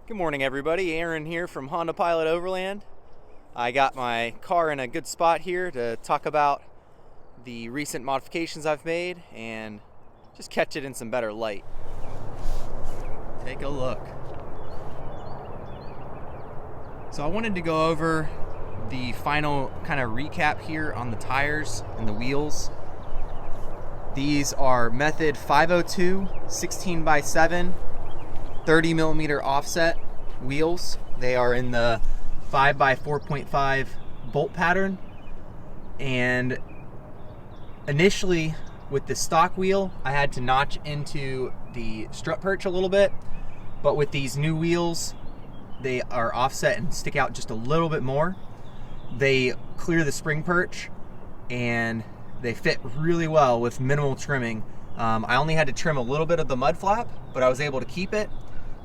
Good morning, everybody. Aaron here from Honda Pilot Overland. I got my car in a good spot here to talk about the recent modifications I've made and just catch it in some better light. Take a look. So I wanted to go over the final kind of recap here on the tires and the wheels. These are Method 502 16x7 30 millimeter offset wheels. They are in the 5x4.5 bolt pattern, and initially with the stock wheel I had to notch into the strut perch a little bit, but with these new wheels they are offset and stick out just a little bit more. They clear the spring perch and they fit really well with minimal trimming. I only had to trim a little bit of the mud flap, but I was able to keep it,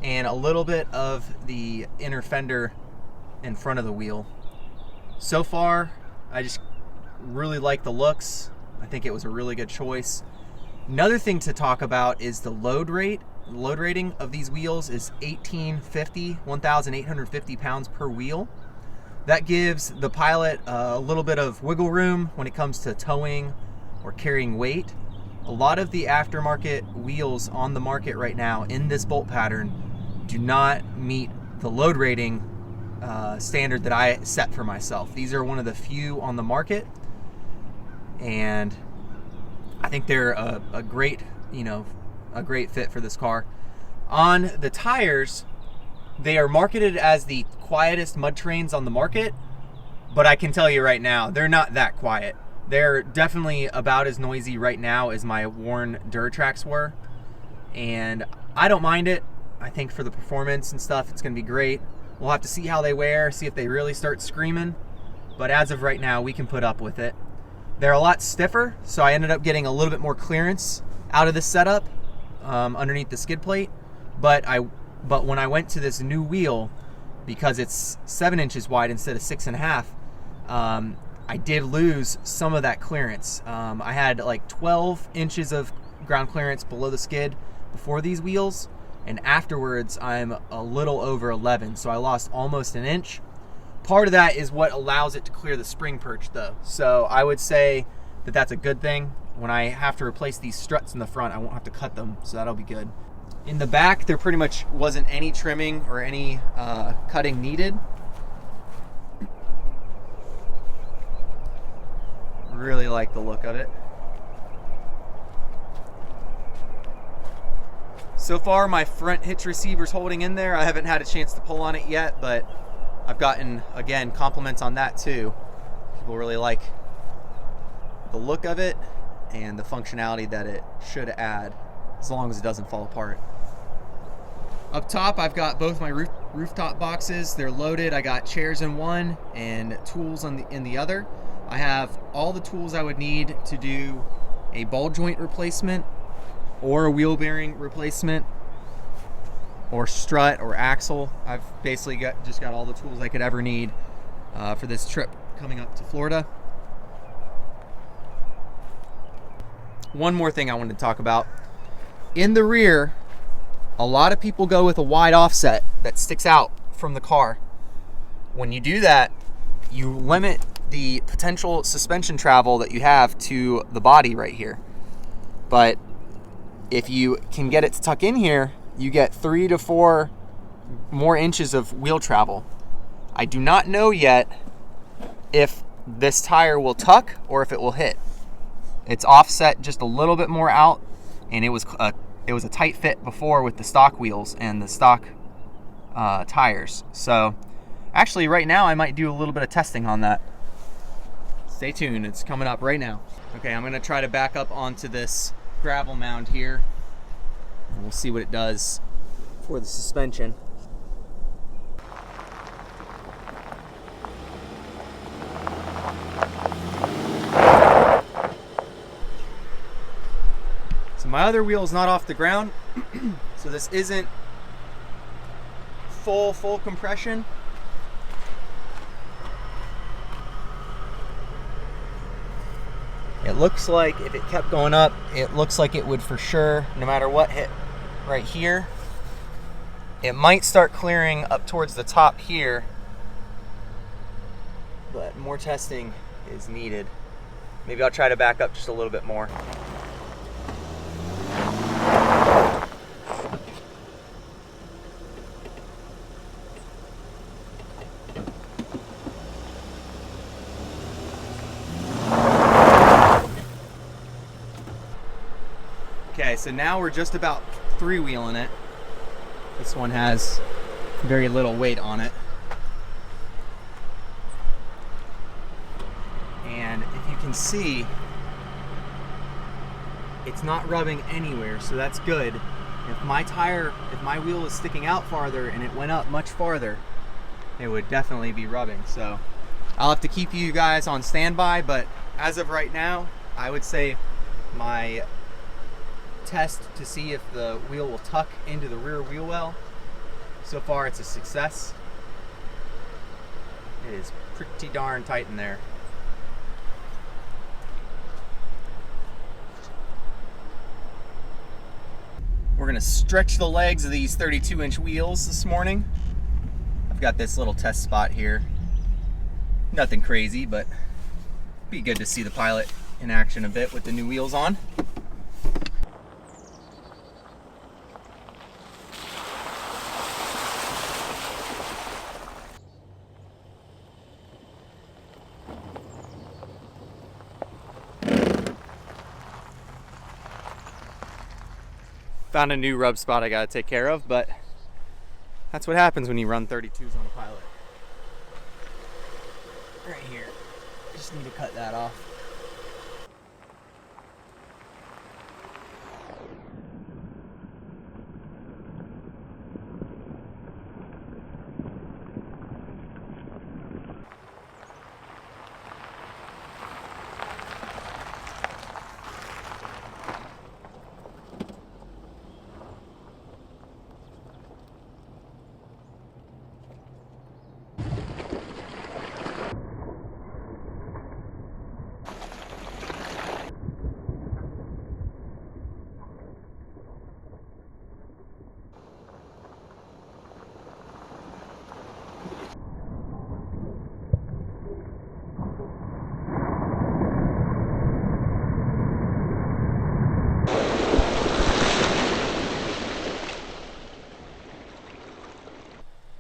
and a little bit of the inner fender in front of the wheel. So far, I just really like the looks. I think it was a really good choice. Another thing to talk about is the load rate. The load rating of these wheels is 1,850 pounds per wheel. That gives the Pilot a little bit of wiggle room when it comes to towing or carrying weight. A lot of the aftermarket wheels on the market right now in this bolt pattern do not meet the load rating standard that I set for myself. These are one of the few on the market, and I think they're a great fit for this car. On the tires, they are marketed as the quietest mud terrains on the market, but I can tell you right now, they're not that quiet. They're definitely about as noisy right now as my worn Duratrax were, and I don't mind it. I think for the performance and stuff, it's going to be great. We'll have to see how they wear, see if they really start screaming, but as of right now, we can put up with it. They're a lot stiffer, so I ended up getting a little bit more clearance out of this setup underneath the skid plate, but when I went to this new wheel, because it's 7 inches wide instead of 6.5, I did lose some of that clearance. I had like 12 inches of ground clearance below the skid before these wheels, and afterwards I'm a little over 11, so I lost almost an inch. Part of that is what allows it to clear the spring perch though, so I would say that that's a good thing. When I have to replace these struts in the front, I won't have to cut them, so that'll be good. In the back, there pretty much wasn't any trimming or any cutting needed. Really like the look of it. So far, my front hitch receiver's holding in there. I haven't had a chance to pull on it yet, but I've gotten, again, compliments on that too. People really like the look of it and the functionality that it should add, as long as it doesn't fall apart. Up top, I've got both my rooftop boxes. They're loaded. I got chairs in one and tools in the other. I have all the tools I would need to do a ball joint replacement or a wheel bearing replacement or strut or axle. I've basically just got all the tools I could ever need for this trip coming up to Florida. One more thing I wanted to talk about. In the rear, a lot of people go with a wide offset that sticks out from the car. When you do that, you limit the potential suspension travel that you have to the body right here. But if you can get it to tuck in here, you get 3 to 4 more inches of wheel travel. I do not know yet if this tire will tuck or if it will hit. It's offset just a little bit more out, and it was a tight fit before with the stock wheels and the stock tires. So actually right now I might do a little bit of testing on that. Stay tuned, it's coming up right now. Okay, I'm gonna try to back up onto this gravel mound here, and we'll see what it does for the suspension. So my other wheel is not off the ground, so this isn't full compression. It looks like if it kept going up, it looks like it would for sure, no matter what, hit right here. It might start clearing up towards the top here, but more testing is needed. Maybe I'll try to back up just a little bit more. Okay, so now we're just about three-wheeling it. This one has very little weight on it. And if you can see, it's not rubbing anywhere, so that's good. If my wheel is sticking out farther and it went up much farther, it would definitely be rubbing. So I'll have to keep you guys on standby, but as of right now, I would say my test to see if the wheel will tuck into the rear wheel well, so far it's a success. It is pretty darn tight in there. We're gonna stretch the legs of these 32-inch wheels this morning. I've got this little test spot here. Nothing crazy, but be good to see the Pilot in action a bit with the new wheels on. Found a new rub spot I gotta take care of, but that's what happens when you run 32s on a Pilot. Right here. Just need to cut that off.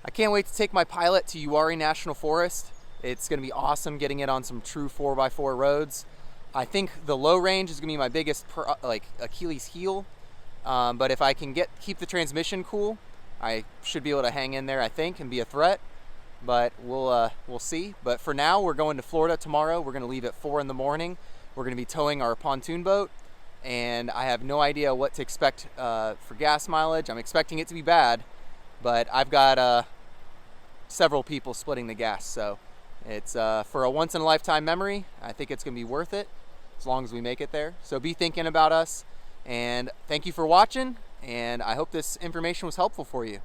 I can't wait to take my Pilot to Uwharrie National Forest. It's going to be awesome getting it on some true 4x4 roads. I think the low range is going to be my biggest Achilles heel, but if I can keep the transmission cool, I should be able to hang in there, I think, and be a threat. But we'll see. But for now, we're going to Florida tomorrow. We're going to leave at 4 in the morning. We're going to be towing our pontoon boat, and I have no idea what to expect for gas mileage. I'm expecting it to be bad, but I've got several people splitting the gas, so it's for a once-in-a-lifetime memory. I think it's going to be worth it as long as we make it there. So be thinking about us, and thank you for watching, and I hope this information was helpful for you.